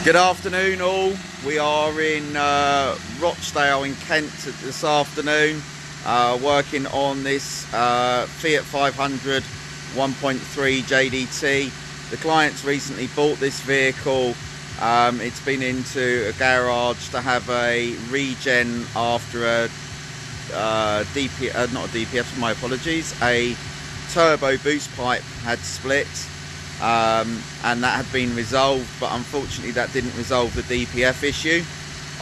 Good afternoon all. We are in Rochdale in Kent this afternoon, working on this Fiat 500 1.3 JDT. The client's recently bought this vehicle. It's been into a garage to have a regen after a DPF, not a DPF, my apologies, a turbo boost pipe had split. And that had been resolved, but unfortunately that didn't resolve the DPF issue.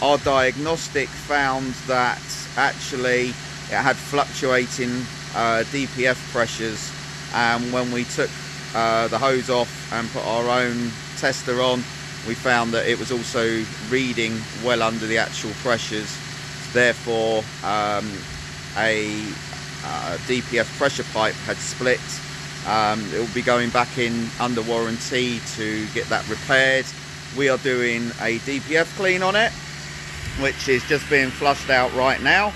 Our diagnostic found that actually it had fluctuating DPF pressures, and when we took the hose off and put our own tester on, we found that it was also reading well under the actual pressures. Therefore a DPF pressure pipe had split. It will be going back in under warranty to get that repaired. We are doing a DPF clean on it, which is just being flushed out right now,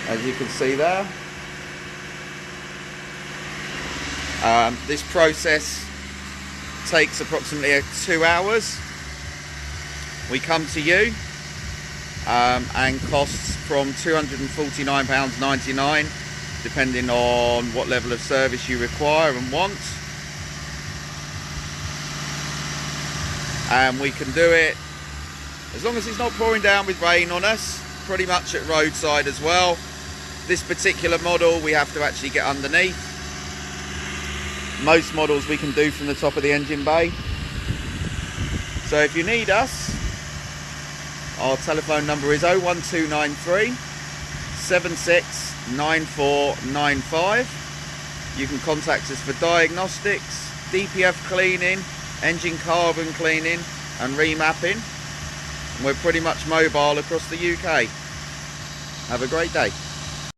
as you can see there. This process takes approximately 2 hours. We come to you and costs from £249.99, depending on what level of service you require and want. And we can do it as long as it's not pouring down with rain on us, pretty much at roadside as well. This particular model we have to actually get underneath. Most models we can do from the top of the engine bay. So if you need us, our telephone number is 01293 769495. You can contact us for diagnostics, DPF cleaning, engine carbon cleaning and remapping. We're pretty much mobile across the UK. Have a great day.